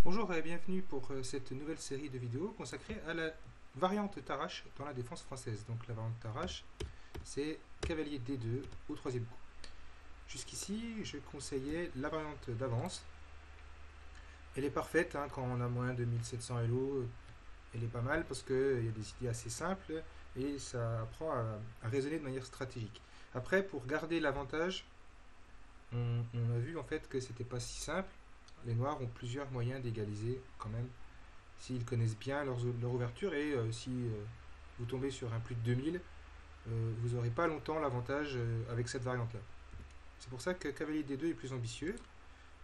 Bonjour et bienvenue pour cette nouvelle série de vidéos consacrée à la variante Tarrasch dans la défense française. Donc la variante Tarrasch, c'est cavalier D2 au troisième coup. Jusqu'ici, je conseillais la variante d'avance. Elle est parfaite quand on a moins de 1700 Elo. Elle est pas mal parce qu'il y a des idées assez simples et ça apprend à raisonner de manière stratégique. Après, pour garder l'avantage, on a vu en fait que c'était pas si simple. Les noirs ont plusieurs moyens d'égaliser quand même s'ils connaissent bien leur ouverture et si vous tombez sur un plus de 2000, vous n'aurez pas longtemps l'avantage avec cette variante là. C'est pour ça que cavalier D2 est plus ambitieux,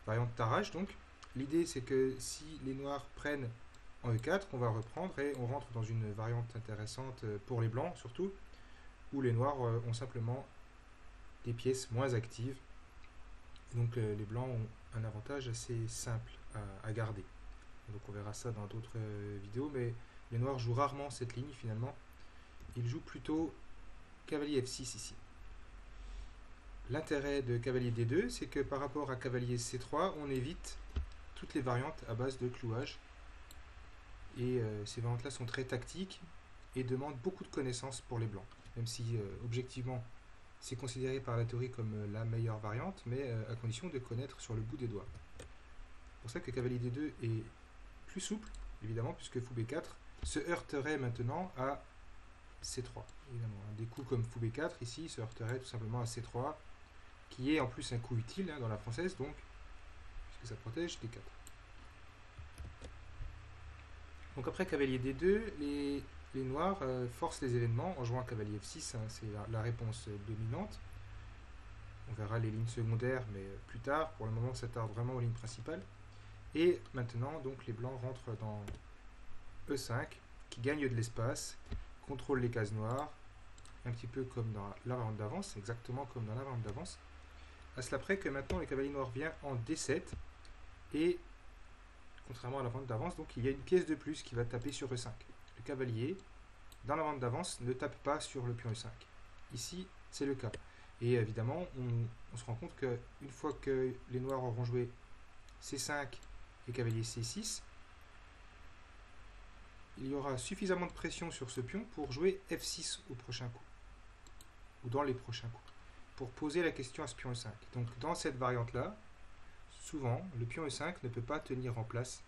variante Tarrasch donc. L'idée c'est que si les noirs prennent en E4, on va reprendre et on rentre dans une variante intéressante pour les blancs surtout, où les noirs ont simplement des pièces moins actives. Donc les blancs ont un avantage assez simple à garder. Donc on verra ça dans d'autres vidéos, mais les noirs jouent rarement cette ligne finalement. Ils jouent plutôt cavalier F6 ici. L'intérêt de cavalier D2, c'est que par rapport à cavalier C3, on évite toutes les variantes à base de clouage. Et ces variantes-là sont très tactiques et demandent beaucoup de connaissances pour les blancs. Même si objectivement, c'est considéré par la théorie comme la meilleure variante, mais à condition de connaître sur le bout des doigts. C'est pour ça que cavalier D2 est plus souple, évidemment, puisque fou B4 se heurterait maintenant à C3. Évidemment, des coups comme fou B4 ici se heurterait tout simplement à C3, qui est en plus un coup utile dans la française, donc, puisque ça protège D4. Donc après cavalier D2, les noirs forcent les événements en jouant cavalier F6, c'est la réponse dominante. On verra les lignes secondaires, mais plus tard. Pour le moment, on s'attarde vraiment aux lignes principales. Et maintenant, donc, les blancs rentrent dans E5, qui gagne de l'espace, contrôle les cases noires, un petit peu comme dans la variante d'avance, exactement comme dans la variante d'avance. À cela près que maintenant, le cavalier noir vient en D7, et contrairement à la variante d'avance, donc il y a une pièce de plus qui va taper sur E5. Le cavalier, dans la variante d'avance, ne tape pas sur le pion E5. Ici, c'est le cas. Et évidemment, on se rend compte qu'une fois que les noirs auront joué C5 et cavalier C6, il y aura suffisamment de pression sur ce pion pour jouer F6 au prochain coup, ou dans les prochains coups, pour poser la question à ce pion E5. Donc dans cette variante-là, souvent, le pion E5 ne peut pas tenir en place,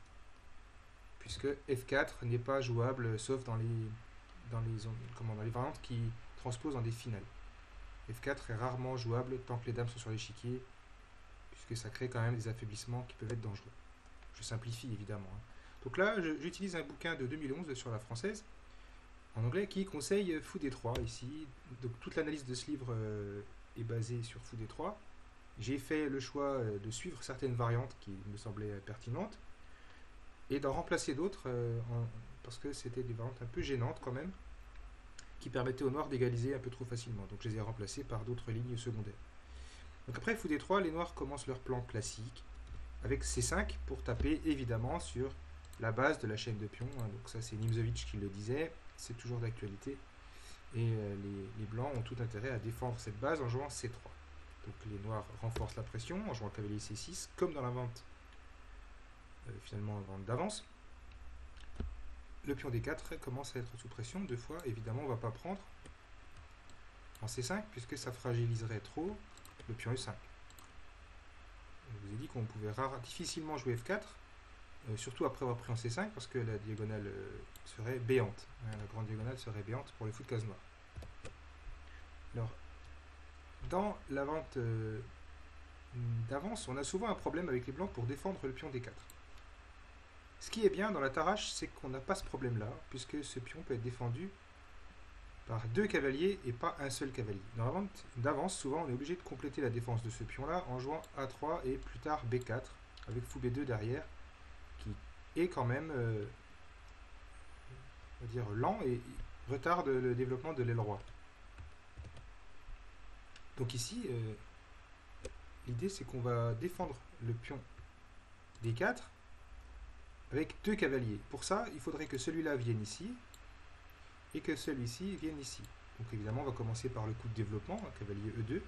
puisque F4 n'est pas jouable, sauf dans les variantes qui transposent en des finales. F4 est rarement jouable tant que les dames sont sur l'échiquier, puisque ça crée quand même des affaiblissements qui peuvent être dangereux. Je simplifie évidemment. Donc là, j'utilise un bouquin de 2011 sur la française, en anglais, qui conseille fou D3 ici. Donc toute l'analyse de ce livre est basée sur fou D3. J'ai fait le choix de suivre certaines variantes qui me semblaient pertinentes, et d'en remplacer d'autres, parce que c'était des variantes un peu gênantes quand même, qui permettaient aux noirs d'égaliser un peu trop facilement. Donc je les ai remplacées par d'autres lignes secondaires. Donc après fou D3, les noirs commencent leur plan classique, avec C5 pour taper évidemment sur la base de la chaîne de pions. Donc ça c'est Nimzowitsch qui le disait, c'est toujours d'actualité. Et les blancs ont tout intérêt à défendre cette base en jouant C3. Donc les noirs renforcent la pression en jouant cavalier C6, comme dans la vente, finalement la vente d'avance. Le pion D4 commence à être sous pression, deux fois, évidemment on ne va pas prendre en C5, puisque ça fragiliserait trop le pion E5. Je vous ai dit qu'on pouvait difficilement jouer F4, surtout après avoir pris en C5, parce que la diagonale serait béante. La grande diagonale serait béante pour les fous de case noire. Alors, dans la vente d'avance, on a souvent un problème avec les blancs pour défendre le pion D4. Ce qui est bien dans la Tarrasch, c'est qu'on n'a pas ce problème-là, puisque ce pion peut être défendu par deux cavaliers et pas un seul cavalier. Dans la vente d'avance, souvent, on est obligé de compléter la défense de ce pion-là en jouant A3 et plus tard B4, avec fou B2 derrière, qui est quand même, on va dire, lent et retarde le développement de l'aile roi. Donc ici, l'idée c'est qu'on va défendre le pion D4 avec deux cavaliers. Pour ça, il faudrait que celui-là vienne ici et que celui-ci vienne ici. Donc évidemment, on va commencer par le coup de développement, cavalier E2.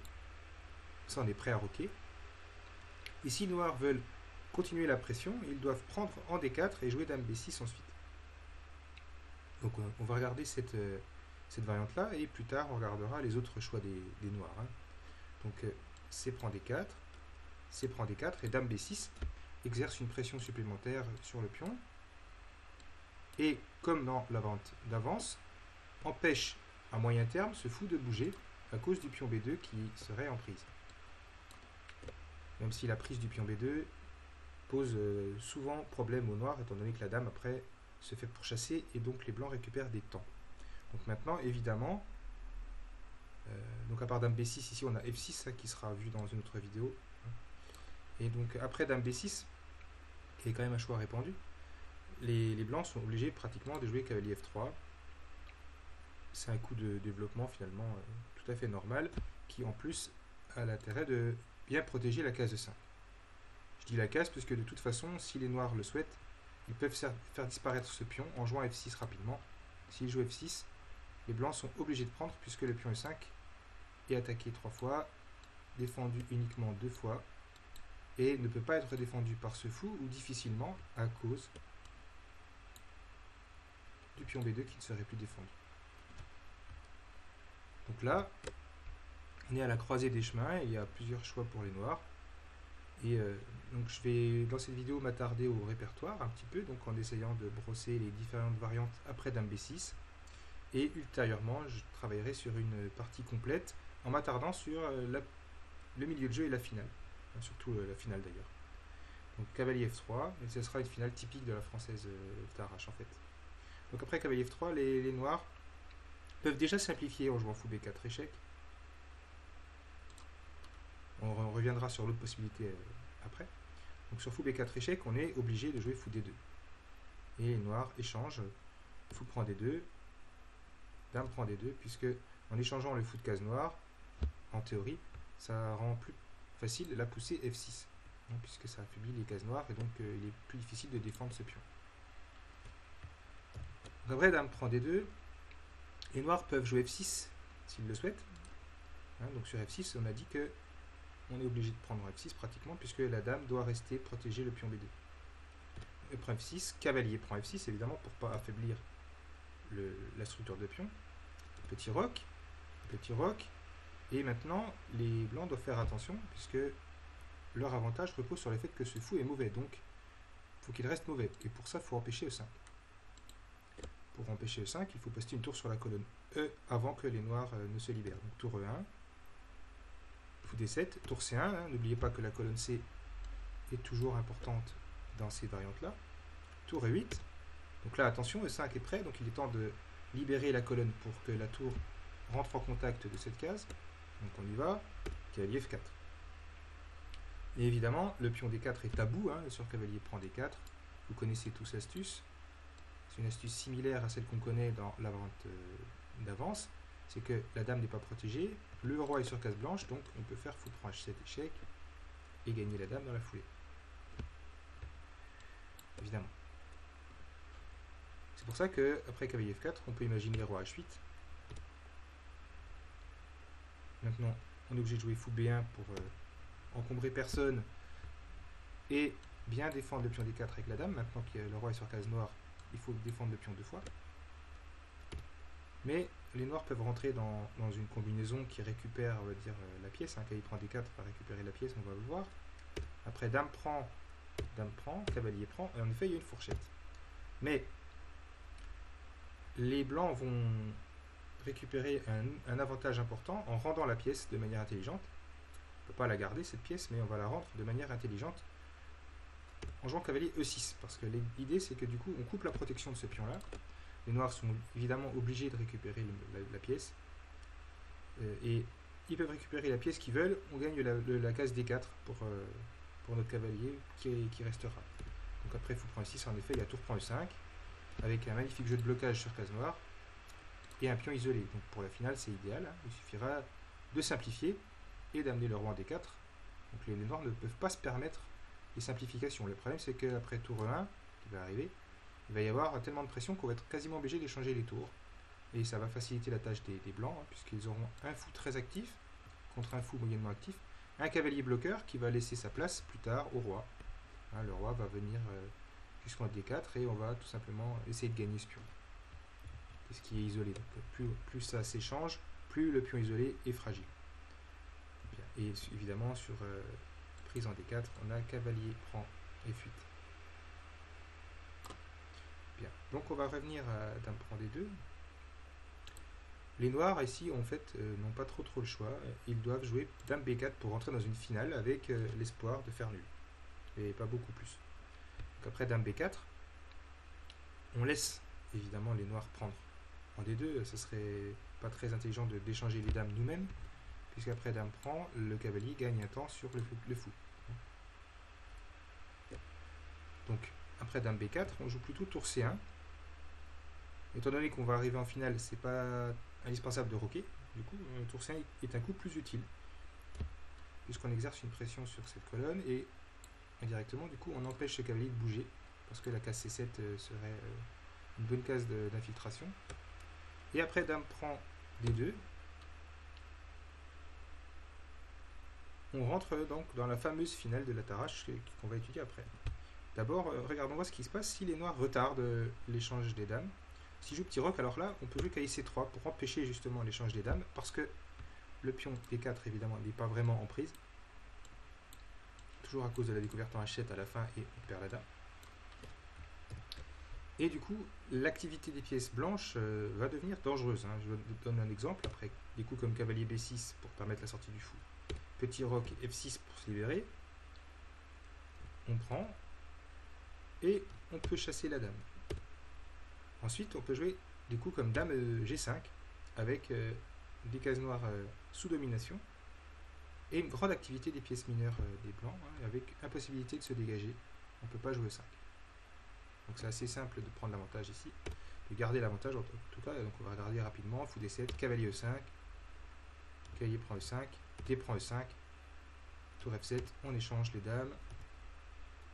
Ça, on est prêt à roquer. Ici, noirs veulent continuer la pression, ils doivent prendre en D4 et jouer Dame B6 ensuite. Donc on va regarder cette variante-là, et plus tard on regardera les autres choix des noirs. Hein. Donc C prend D4, C prend D4, et Dame B6 exerce une pression supplémentaire sur le pion, et comme dans la variante d'avance, empêche à moyen terme ce fou de bouger à cause du pion B2 qui serait en prise. Même si la prise du pion B2 pose souvent problème aux noirs, étant donné que la dame après se fait pourchasser et donc les blancs récupèrent des temps. Donc maintenant, évidemment, donc à part Dame B6, ici on a F6 qui sera vu dans une autre vidéo. Et donc après Dame B6, qui est quand même un choix répandu, les blancs sont obligés pratiquement de jouer cavalier F3. C'est un coup de développement finalement tout à fait normal, qui en plus a l'intérêt de bien protéger la case de 5. Je dis la case puisque de toute façon, si les noirs le souhaitent, ils peuvent faire disparaître ce pion en jouant F6 rapidement. S'ils jouent F6, les blancs sont obligés de prendre puisque le pion E5 est attaqué 3 fois, défendu uniquement 2 fois, et ne peut pas être défendu par ce fou ou difficilement à cause du pion B2 qui ne serait plus défendu. Donc là, on est à la croisée des chemins, et il y a plusieurs choix pour les noirs. Et donc je vais dans cette vidéo m'attarder au répertoire un petit peu, donc en essayant de brosser les différentes variantes après Dame B6. Et ultérieurement, je travaillerai sur une partie complète en m'attardant sur le milieu de jeu et la finale. Enfin, surtout la finale d'ailleurs. Donc cavalier F3, et ce sera une finale typique de la française d'Arrache en fait. Donc après cavalier F3, les noirs peuvent déjà simplifier en jouant fou B4 échec. On reviendra sur l'autre possibilité après. Donc sur fou B4 échec, on est obligé de jouer fou D2. Et les noirs échangent, fou prend D2, dame prend D2, puisque en échangeant le fou de case noire, en théorie, ça rend plus facile la poussée F6, hein, puisque ça affaiblit les cases noires, et donc il est plus difficile de défendre ce pion. Donc après, dame prend D2, les noirs peuvent jouer F6 s'ils le souhaitent. Hein, donc sur F6, on a dit que on est obligé de prendre F6 pratiquement, puisque la dame doit rester protéger le pion B2. E prend F6, cavalier prend F6, évidemment, pour ne pas affaiblir la structure de pion. Petit roc, et maintenant, les blancs doivent faire attention, puisque leur avantage repose sur le fait que ce fou est mauvais, donc il faut qu'il reste mauvais, et pour ça, il faut empêcher E5. Pour empêcher E5, il faut poster une tour sur la colonne E avant que les noirs ne se libèrent. Donc tour E1, fou D7, tour C1, hein, n'oubliez pas que la colonne C est toujours importante dans ces variantes-là. Tour E8, donc là attention, E5 est prêt, donc il est temps de libérer la colonne pour que la tour rentre en contact de cette case. Donc on y va, cavalier F4. Et évidemment, le pion D4 est tabou, hein, sur cavalier prend D4, vous connaissez tous l'astuce. C'est une astuce similaire à celle qu'on connaît dans la variante d'avance, c'est que la dame n'est pas protégée, le roi est sur case blanche, donc on peut faire fou prend H7 échec et gagner la dame dans la foulée. Évidemment. C'est pour ça que après cavalier F4, on peut imaginer roi H8. Maintenant, on est obligé de jouer fou B1 pour encombrer personne et bien défendre le pion D4 avec la dame. Maintenant que le roi est sur case noire, il faut défendre le pion 2 fois. Mais les noirs peuvent rentrer dans une combinaison qui récupère, on va dire, la pièce. Hein. Cavalier prend D4 va récupérer la pièce, on va le voir. Après, dame prend, cavalier prend, et en effet, il y a une fourchette. Mais les blancs vont récupérer un avantage important en rendant la pièce de manière intelligente. On ne peut pas la garder, cette pièce, mais on va la rendre de manière intelligente en jouant cavalier E6, parce que l'idée c'est que du coup on coupe la protection de ce pion là. Les noirs sont évidemment obligés de récupérer la pièce, et ils peuvent récupérer la pièce qu'ils veulent. On gagne la case D4 pour notre cavalier qui restera. Donc après fou prend E6, en effet il y a tour prend E5 avec un magnifique jeu de blocage sur case noire et un pion isolé. Donc pour la finale c'est idéal, hein. Il suffira de simplifier et d'amener le roi en D4. Donc les noirs ne peuvent pas se permettre les simplifications. Le problème c'est qu'après tour 1 qui va arriver, il va y avoir tellement de pression qu'on va être quasiment obligé d'échanger les tours. Et ça va faciliter la tâche des blancs, hein, puisqu'ils auront un fou très actif contre un fou moyennement actif, un cavalier bloqueur qui va laisser sa place plus tard au roi. Hein, le roi va venir jusqu'en D4 et on va tout simplement essayer de gagner ce pion. Ce qui est isolé. Donc, plus ça s'échange, plus le pion isolé est fragile. Bien. Et évidemment, sur prise en D4, on a cavalier prend F8. Bien. Donc on va revenir à dame prend D2. Les noirs ici en fait n'ont pas trop le choix. Ils doivent jouer dame B4 pour rentrer dans une finale avec l'espoir de faire nul. Et pas beaucoup plus. Donc après dame B4, on laisse évidemment les noirs prendre. En D2, ce serait pas très intelligent d'échanger les dames nous-mêmes, puisqu'après dame prend, le cavalier gagne un temps sur le fou. Donc après dame B4, on joue plutôt tour C1. Étant donné qu'on va arriver en finale, c'est pas indispensable de roquer. Du coup, tour C1 est un coup plus utile, puisqu'on exerce une pression sur cette colonne et indirectement, du coup, on empêche ce cavalier de bouger, parce que la case C7 serait une bonne case d'infiltration. Et après dame prend D2, on rentre donc dans la fameuse finale de la Tarrasch qu'on va étudier après. D'abord, regardons voir ce qui se passe si les noirs retardent l'échange des dames. Si je joue petit roc, alors là, on peut jouer cavalier C3 pour empêcher justement l'échange des dames, parce que le pion D4, évidemment, n'est pas vraiment en prise. Toujours à cause de la découverte en H7 à la fin, et on perd la dame. Et du coup, l'activité des pièces blanches va devenir dangereuse. Je vous donne un exemple. Après des coups comme cavalier B6 pour permettre la sortie du fou, petit roc F6 pour se libérer, on prend et on peut chasser la dame. Ensuite, on peut jouer des coups comme dame G5 avec des cases noires sous domination et une grande activité des pièces mineures des blancs, avec impossibilité de se dégager. On ne peut pas jouer 5. Donc c'est assez simple de prendre l'avantage ici, de garder l'avantage en tout cas. Donc on va regarder rapidement, fou D7, cavalier E5, cavalier prend E5, D prend E5, tour F7, on échange les dames,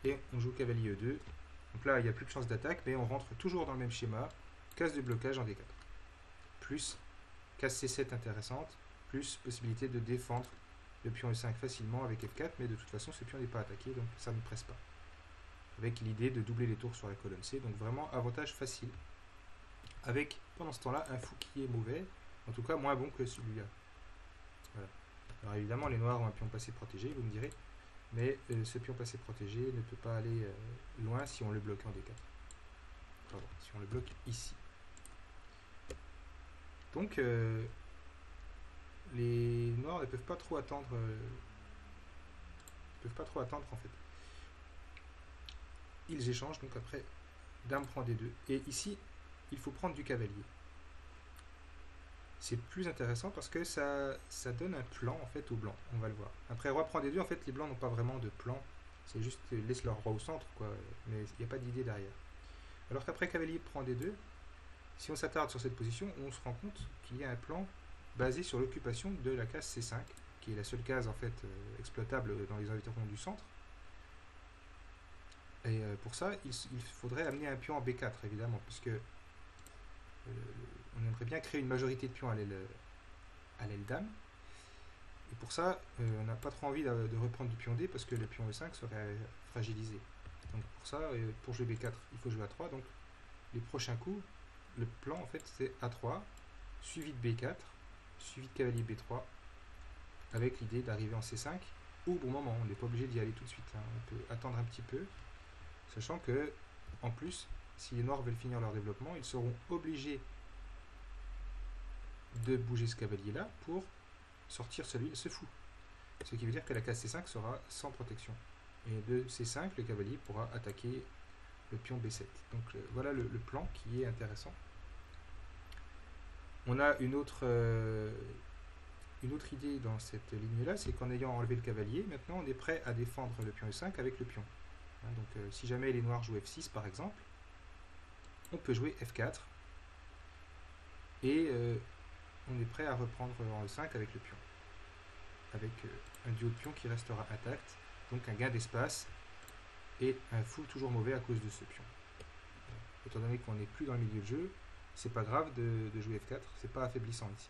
et on joue cavalier E2. Donc là il n'y a plus de chance d'attaque, mais on rentre toujours dans le même schéma, case de blocage en D4. Plus case C7 intéressante, plus possibilité de défendre le pion E5 facilement avec F4, mais de toute façon ce pion n'est pas attaqué, donc ça ne presse pas. Avec l'idée de doubler les tours sur la colonne C, donc vraiment avantage facile. Avec, pendant ce temps-là, un fou qui est mauvais, en tout cas moins bon que celui-là. Voilà. Alors évidemment, les noirs ont un pion passé protégé, vous me direz, mais ce pion passé protégé ne peut pas aller loin si on le bloque en D4. Pardon, si on le bloque ici. Donc, les noirs ne peuvent pas trop attendre, en fait. Ils échangent, donc après dame prend D2, et ici il faut prendre du cavalier. C'est plus intéressant parce que ça donne un plan en fait aux blancs, on va le voir. Après roi prend D2, en fait les blancs n'ont pas vraiment de plan, c'est juste qu'ils laissent leur roi au centre, quoi, mais il n'y a pas d'idée derrière. Alors qu'après cavalier prend D2, si on s'attarde sur cette position, on se rend compte qu'il y a un plan basé sur l'occupation de la case C5, qui est la seule case en fait exploitable dans les environs du centre. Et pour ça, il faudrait amener un pion en B4, évidemment, puisque on aimerait bien créer une majorité de pions à l'aile dame. Et pour ça, on n'a pas trop envie de reprendre du pion D, parce que le pion E5 serait fragilisé. Donc pour ça, pour jouer B4, il faut jouer A3. Donc les prochains coups, le plan, en fait, c'est A3, suivi de B4, suivi de cavalier B3, avec l'idée d'arriver en C5, au bon moment. On n'est pas obligé d'y aller tout de suite. On peut attendre un petit peu. Sachant que, en plus, si les noirs veulent finir leur développement, ils seront obligés de bouger ce cavalier-là pour sortir ce fou. Ce qui veut dire que la case C5 sera sans protection. Et de C5, le cavalier pourra attaquer le pion B7. Donc voilà le plan qui est intéressant. On a une autre idée dans cette ligne-là, c'est qu'en ayant enlevé le cavalier, maintenant on est prêt à défendre le pion E5 avec le pion. Donc si jamais les noirs jouent F6 par exemple, on peut jouer F4 et on est prêt à reprendre en E5 avec le pion, avec un duo de pions qui restera intact, donc un gain d'espace et un fou toujours mauvais à cause de ce pion. Étant donné qu'on n'est plus dans le milieu de jeu, c'est pas grave de jouer F4, c'est pas affaiblissant ici.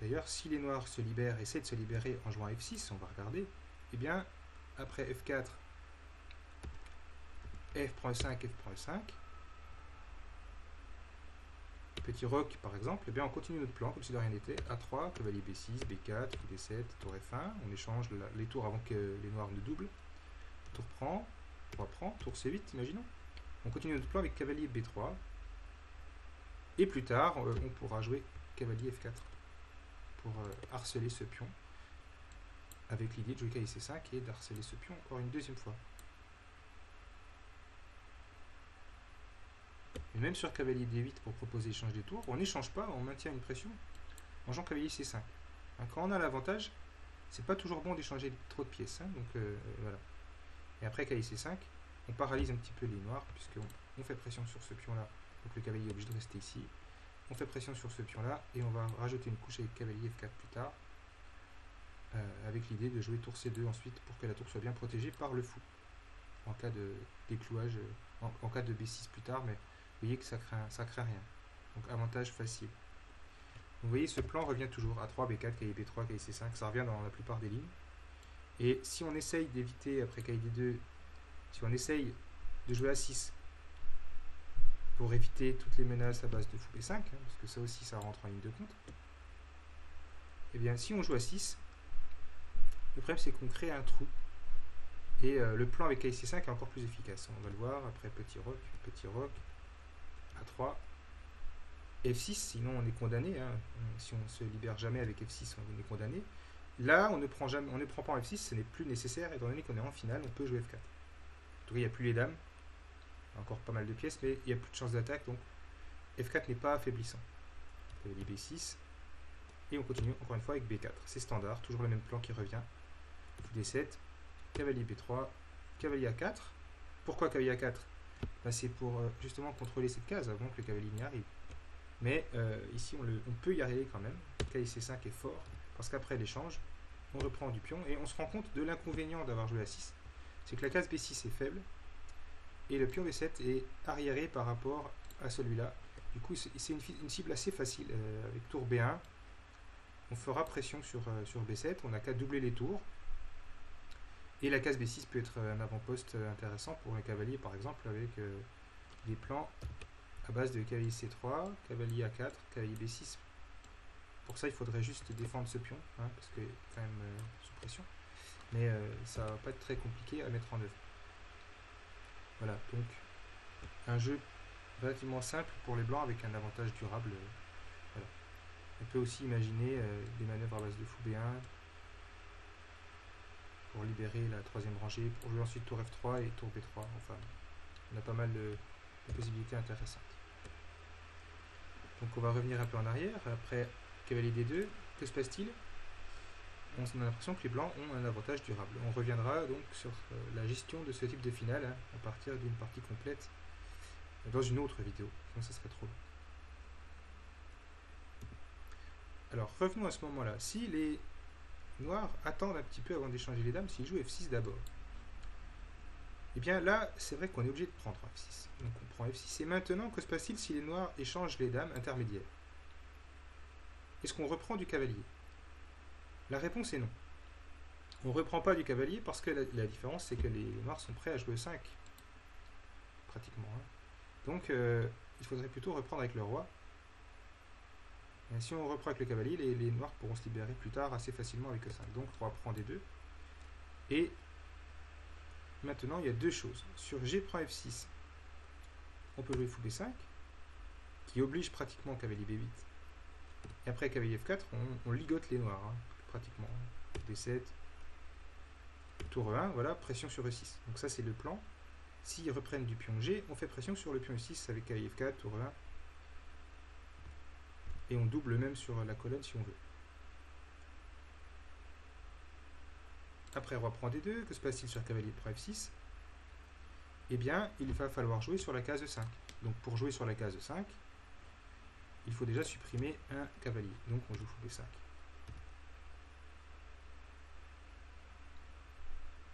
D'ailleurs, si les noirs se libèrent, essaient de se libérer en jouant F6, on va regarder, eh bien, après F4, F prend E5, F prend E5, petit roc par exemple, eh bien on continue notre plan comme si de rien n'était. A3, cavalier B6, B4, coup D7, tour F1, on échange les tours avant que les noirs ne doublent. Tour prend, roi prend, tour C8, imaginons. On continue notre plan avec cavalier B3. Et plus tard, on pourra jouer cavalier F4 pour harceler ce pion, avec l'idée de jouer cavalier C5 et d'harceler ce pion encore une deuxième fois. Et même sur cavalier D8 pour proposer l'échange des tours, on n'échange pas, on maintient une pression en jouant cavalier C5. Hein, quand on a l'avantage, c'est pas toujours bon d'échanger trop de pièces. Hein, donc voilà. Et après cavalier C5, on paralyse un petit peu les noirs, puisqu'on fait pression sur ce pion-là. Donc le cavalier est obligé de rester ici. On fait pression sur ce pion-là, et on va rajouter une couche avec cavalier F4 plus tard, avec l'idée de jouer tour C2 ensuite, pour que la tour soit bien protégée par le fou, en cas de déclouage, en cas de B6 plus tard, mais vous voyez que ça craint rien. Donc avantage facile. Vous voyez, ce plan revient toujours. A3, B4, cavalier B3, cavalier C5, ça revient dans la plupart des lignes. Et si on essaye d'éviter, après cavalier D2, si on essaye de jouer A6, pour éviter toutes les menaces à base de fou B5, hein, parce que ça aussi, ça rentre en ligne de compte, et bien si on joue A6, le problème c'est qu'on crée un trou. Et le plan avec cavalier C5 est encore plus efficace. On va le voir, après petit roc, A3, F6, sinon on est condamné. Hein. Si on ne se libère jamais avec F6, on est condamné. Là, on ne prend pas en F6, ce n'est plus nécessaire, étant donné qu'on est en finale, on peut jouer F4. En tout cas, il n'y a plus les dames. Encore pas mal de pièces, mais il n'y a plus de chance d'attaque, donc F4 n'est pas affaiblissant. Cavalier B6, et on continue encore une fois avec B4. C'est standard, toujours le même plan qui revient. Fou D7, cavalier B3, cavalier A4. Pourquoi cavalier A4 ben, c'est pour justement contrôler cette case avant que le cavalier n'y arrive. Mais ici, on peut y arriver quand même. Cavalier C5 est fort, parce qu'après l'échange, on reprend du pion, et on se rend compte de l'inconvénient d'avoir joué A6. C'est que la case B6 est faible, et le pion B7 est arriéré par rapport à celui-là. Du coup, c'est une cible assez facile. Avec tour B1, on fera pression sur B7, on n'a qu'à doubler les tours. Et la case B6 peut être un avant-poste intéressant pour un cavalier, par exemple, avec des plans à base de cavalier C3, cavalier A4, cavalier B6. Pour ça, il faudrait juste défendre ce pion, hein, parce qu'il est quand même sous pression. Mais ça va pas être très compliqué à mettre en œuvre. Voilà, donc un jeu relativement simple pour les blancs avec un avantage durable. Voilà. On peut aussi imaginer des manœuvres à base de fou B1 pour libérer la troisième rangée, pour jouer ensuite tour F3 et tour B3. Enfin, on a pas mal de possibilités intéressantes. Donc on va revenir un peu en arrière. Après cavalier D2, que se passe-t-il? On a l'impression que les blancs ont un avantage durable. On reviendra donc sur la gestion de ce type de finale hein, à partir d'une partie complète dans une autre vidéo, sinon ça serait trop long. Alors revenons à ce moment-là. Si les noirs attendent un petit peu avant d'échanger les dames, s'ils jouent F6 d'abord, et bien là c'est vrai qu'on est obligé de prendre F6. Donc on prend F6. Et maintenant, que se passe-t-il si les noirs échangent les dames intermédiaires? Est-ce qu'on reprend du cavalier? La réponse est non. On ne reprend pas du cavalier parce que la différence c'est que les noirs sont prêts à jouer 5. Pratiquement. Hein. Donc il faudrait plutôt reprendre avec le roi. Et si on reprend avec le cavalier, les noirs pourront se libérer plus tard assez facilement avec E5. Donc roi prend D2. Et maintenant il y a deux choses. Sur G prend F6, on peut jouer fou B5, qui oblige pratiquement cavalier B8. Et après cavalier F4, on ligote les noirs. Hein. Pratiquement. D7, tour E1, voilà, pression sur E6. Donc ça c'est le plan. S'ils reprennent du pion G, on fait pression sur le pion E6 avec cavalier F4, tour E1. Et on double même sur la colonne si on veut. Après roi prend D2, que se passe-t-il sur cavalier prend F6? Eh bien, il va falloir jouer sur la case 5. Donc pour jouer sur la case 5, il faut déjà supprimer un cavalier. Donc on joue fou B5.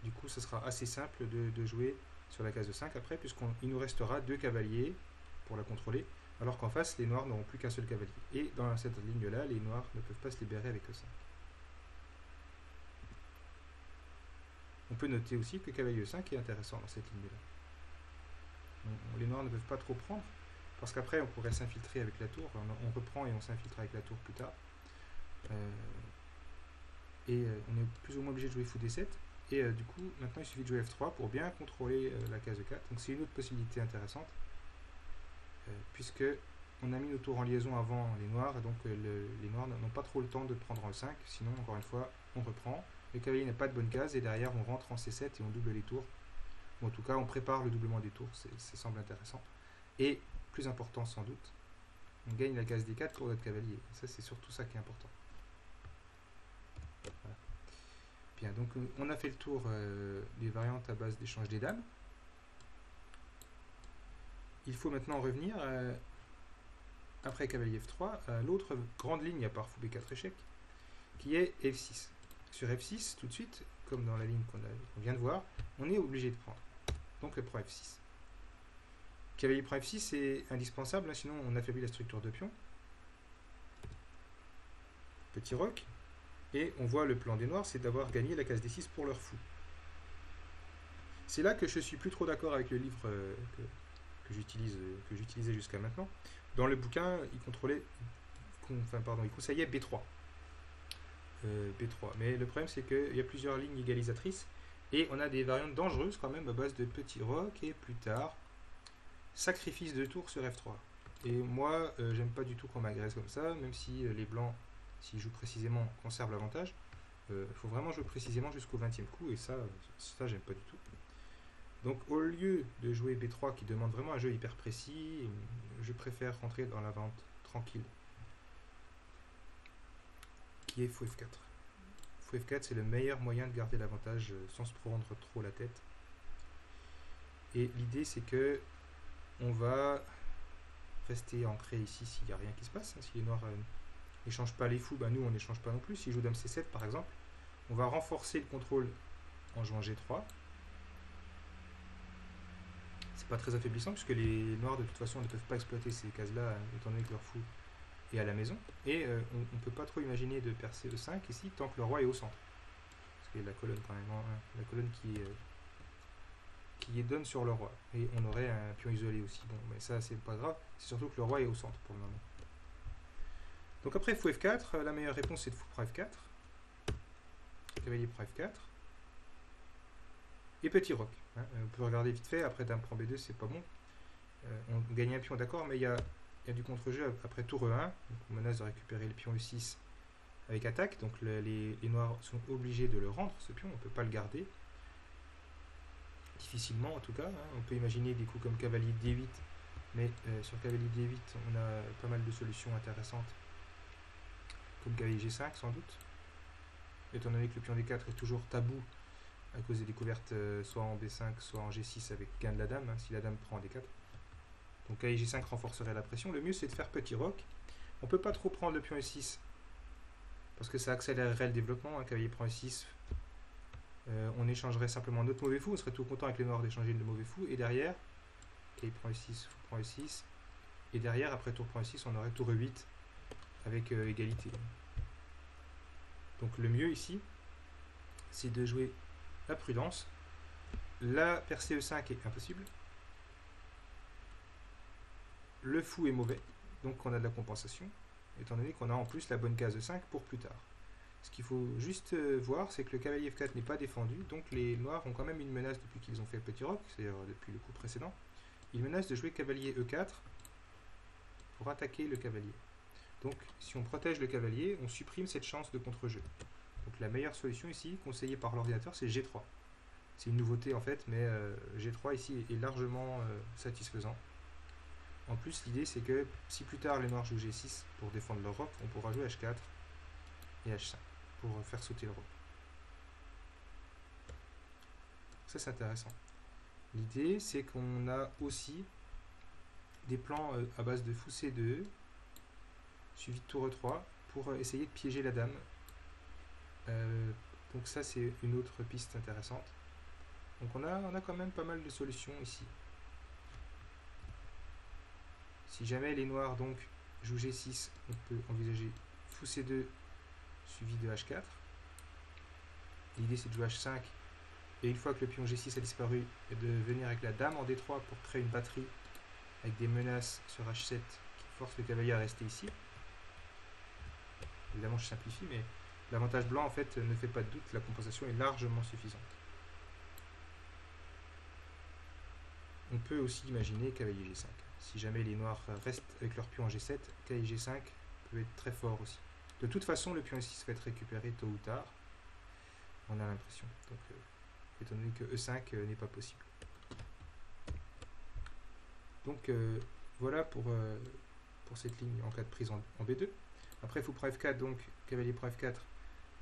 Du coup, ce sera assez simple de jouer sur la case de 5 après, puisqu'il nous restera deux cavaliers pour la contrôler. alors qu'en face, les noirs n'auront plus qu'un seul cavalier. Et dans cette ligne-là, les noirs ne peuvent pas se libérer avec E5. On peut noter aussi que cavalier E5 est intéressant dans cette ligne-là. Les noirs ne peuvent pas trop prendre, parce qu'après, on pourrait s'infiltrer avec la tour. On reprend et on s'infiltre avec la tour plus tard. On est plus ou moins obligé de jouer fou D7. Et du coup, maintenant, il suffit de jouer F3 pour bien contrôler la case E4. Donc c'est une autre possibilité intéressante, puisque on a mis nos tours en liaison avant les noirs, donc les noirs n'ont pas trop le temps de prendre en E5, sinon, encore une fois, on reprend. Le cavalier n'a pas de bonne case, et derrière, on rentre en C7 et on double les tours. Ou en tout cas, on prépare le doublement des tours, ça semble intéressant. Et, plus important sans doute, on gagne la case D4 pour notre cavalier. Ça, c'est surtout ça qui est important. Voilà. Bien, donc on a fait le tour des variantes à base d'échange des dames. Il faut maintenant revenir, après cavalier F3, à l'autre grande ligne à part fou B4 échec, qui est F6. Sur F6, tout de suite, comme dans la ligne qu'on vient de voir, on est obligé de prendre. Donc le prend F6. Cavalier prend F6 est indispensable, hein, sinon on affaiblit la structure de pion. Petit roc. Et on voit le plan des noirs, c'est d'avoir gagné la case D6 pour leur fou. C'est là que je suis plus trop d'accord avec le livre que j'utilisais jusqu'à maintenant. Dans le bouquin, il conseillait B3. B3. Mais le problème, c'est qu'il y a plusieurs lignes égalisatrices et on a des variantes dangereuses quand même à base de petit roc et plus tard sacrifice de tour sur F3. Et moi, j'aime pas du tout qu'on m'agresse comme ça, même si les blancs, s'ils jouent précisément, conservent l'avantage. Il faut vraiment jouer précisément jusqu'au 20e coup, et ça j'aime pas du tout. Donc au lieu de jouer B3 qui demande vraiment un jeu hyper précis, je préfère rentrer dans la variante tranquille, qui est fou F4. Fou F4, c'est le meilleur moyen de garder l'avantage sans se prendre trop la tête. Et l'idée, c'est que on va rester ancré ici s'il n'y a rien qui se passe. Si les noirs n'échangent pas les fous, nous on n'échange pas non plus. S'ils jouent dame C7 par exemple, on va renforcer le contrôle en jouant G3. C'est pas très affaiblissant puisque les noirs de toute façon ne peuvent pas exploiter ces cases-là étant donné que leur fou est à la maison. Et on ne peut pas trop imaginer de percer E5 ici tant que le roi est au centre. Parce qu'il y a la colonne quand même, la colonne qui donne sur le roi. Et on aurait un pion isolé aussi. Bon, mais ça c'est pas grave, c'est surtout que le roi est au centre pour le moment. Donc après fou F4, la meilleure réponse c'est de fou prend F4. Cavalier prend F4. Et petit roc. On peut regarder vite fait, après dame prend B2 c'est pas bon. On gagne un pion d'accord, mais il y a du contre-jeu après tour E1. Donc on menace de récupérer le pion E6 avec attaque. Donc les noirs sont obligés de le rendre, ce pion, on ne peut pas le garder. Difficilement en tout cas. On peut imaginer des coups comme cavalier D8, mais sur cavalier D8 on a pas mal de solutions intéressantes, comme cavalier G5 sans doute, étant donné que le pion D4 est toujours tabou à cause des découvertes soit en B5 soit en G6 avec gain de la dame, si la dame prend en D4. Donc cavalier G5 renforcerait la pression. Le mieux c'est de faire petit roc. On peut pas trop prendre le pion E6 parce que ça accélérerait le développement. Cavalier prend E6, on échangerait simplement notre mauvais fou, on serait tout content avec les noirs d'échanger le mauvais fou, et derrière, cavalier prend E6, fou prend E6, et derrière, après tour prend E6, on aurait tour E8 avec égalité. Donc le mieux ici, c'est de jouer la prudence. La percée E5 est impossible. Le fou est mauvais, donc on a de la compensation, étant donné qu'on a en plus la bonne case E5 pour plus tard. Ce qu'il faut juste voir, c'est que le cavalier F4 n'est pas défendu, donc les noirs ont quand même une menace depuis qu'ils ont fait petit roc, c'est-à-dire depuis le coup précédent. Ils menacent de jouer cavalier E4 pour attaquer le cavalier. Donc si on protège le cavalier, on supprime cette chance de contre-jeu. Donc la meilleure solution ici, conseillée par l'ordinateur, c'est G3. C'est une nouveauté en fait, mais G3 ici est largement satisfaisant. En plus, l'idée c'est que si plus tard les noirs jouent G6 pour défendre leur roc, on pourra jouer H4 et H5 pour faire sauter le roc. Ça c'est intéressant. L'idée c'est qu'on a aussi des plans à base de fou C2 suivi de tour E3 pour essayer de piéger la dame. Donc ça c'est une autre piste intéressante. Donc on a quand même pas mal de solutions ici. Si jamais les noirs donc jouent G6, on peut envisager fou C2 suivi de H4. L'idée c'est de jouer H5 et une fois que le pion G6 a disparu, de venir avec la dame en D3 pour créer une batterie avec des menaces sur H7 qui forcent le cavalier à rester ici. Évidemment je simplifie, mais l'avantage blanc en fait ne fait pas de doute, la compensation est largement suffisante. On peut aussi imaginer cavalier G5. Si jamais les noirs restent avec leur pion en G7, cavalier G5 peut être très fort aussi. De toute façon, le pion E6 va être récupéré tôt ou tard. On a l'impression. Donc, étant donné que E5 n'est pas possible. Donc, voilà pour cette ligne en cas de prise en B2. Après, fou prend F4, donc cavalier prend F4.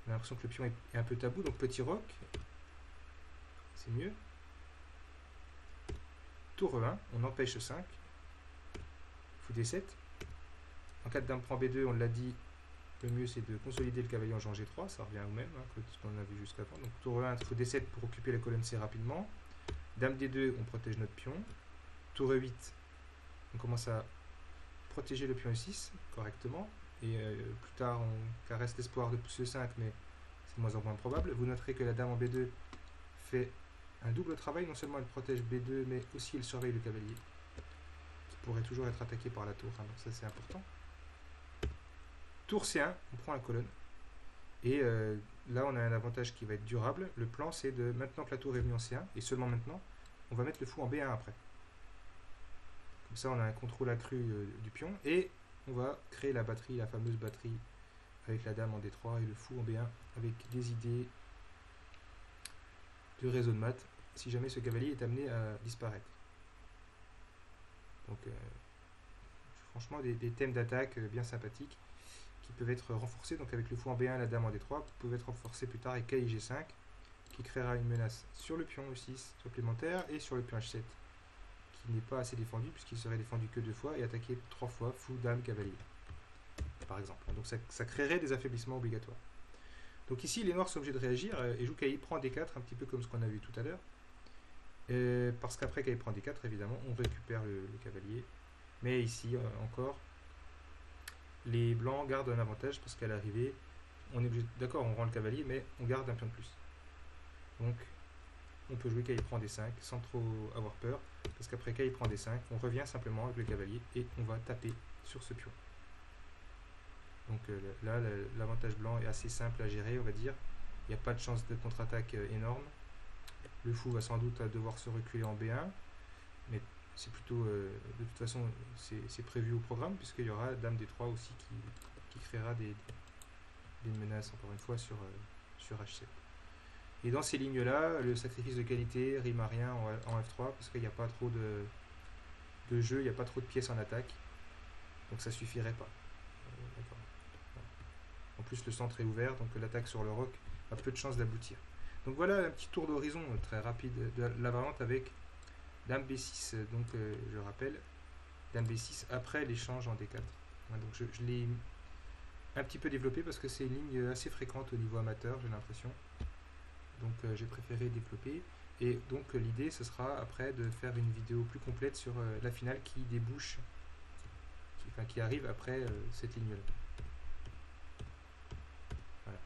On a l'impression que le pion est un peu tabou, donc petit roc. C'est mieux. Tour E1, on empêche E5. Fou D7. En cas de dame prend B2, on l'a dit, le mieux c'est de consolider le cavalier en Jean G3, ça revient au même que ce qu'on a vu jusqu'avant. Donc tour E1, fou D7 pour occuper la colonne C rapidement. Dame D2, on protège notre pion. Tour E8, on commence à protéger le pion E6 correctement. Et plus tard, on caresse l'espoir de pousser E5, mais c'est de moins en moins probable. Vous noterez que la dame en B2 fait un double travail, non seulement elle protège B2, mais aussi elle surveille le cavalier, qui pourrait toujours être attaqué par la tour, donc ça c'est important. Tour C1, on prend la colonne, et là on a un avantage qui va être durable. Le plan c'est de, maintenant que la tour est venue en C1, et seulement maintenant, on va mettre le fou en B1 après. Comme ça on a un contrôle accru du pion, et on va créer la batterie, la fameuse batterie, avec la dame en D3 et le fou en B1, avec des idées de réseau de maths, si jamais ce cavalier est amené à disparaître. Donc franchement des thèmes d'attaque bien sympathiques qui peuvent être renforcés. Donc avec le fou en B1, la dame en D3 peuvent être renforcés plus tard avec cavalier G5 qui créera une menace sur le pion E6 supplémentaire et sur le pion H7 qui n'est pas assez défendu puisqu'il serait défendu que 2 fois et attaqué 3 fois fou, dame, cavalier par exemple. Donc ça créerait des affaiblissements obligatoires. Donc ici les noirs sont obligés de réagir et joue cavalier prend D4 un petit peu comme ce qu'on a vu tout à l'heure. Parce qu'après cavalier prend D4 évidemment on récupère le cavalier, mais ici encore les blancs gardent un avantage parce qu'à l'arrivée on est obligé, d'accord on rend le cavalier mais on garde un pion de plus, donc on peut jouer cavalier prend D5 sans trop avoir peur parce qu'après cavalier prend D5 on revient simplement avec le cavalier et on va taper sur ce pion. Donc là l'avantage blanc est assez simple à gérer, on va dire, il n'y a pas de chance de contre-attaque énorme. Le fou va sans doute devoir se reculer en B1, mais c'est plutôt, de toute façon, c'est prévu au programme, puisqu'il y aura dame D3 aussi qui créera des menaces, encore une fois, sur H7. Et dans ces lignes-là, le sacrifice de qualité rime à rien en F3, parce qu'il n'y a pas trop de jeu, il n'y a pas trop de pièces en attaque, donc ça suffirait pas. D'accord. En plus, le centre est ouvert, donc l'attaque sur le roc a peu de chances d'aboutir. Donc voilà un petit tour d'horizon très rapide de la variante avec dame B6, donc je rappelle, dame B6 après l'échange en D4. Ouais, donc je l'ai un petit peu développé parce que c'est une ligne assez fréquente au niveau amateur, j'ai l'impression. Donc j'ai préféré développer. Et donc l'idée ce sera après de faire une vidéo plus complète sur la finale qui débouche, qui arrive après cette ligne-là. Voilà.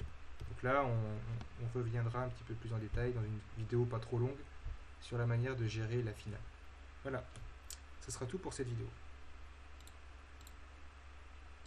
Donc là, on reviendra un petit peu plus en détail dans une vidéo pas trop longue sur la manière de gérer la finale. Voilà, ce sera tout pour cette vidéo.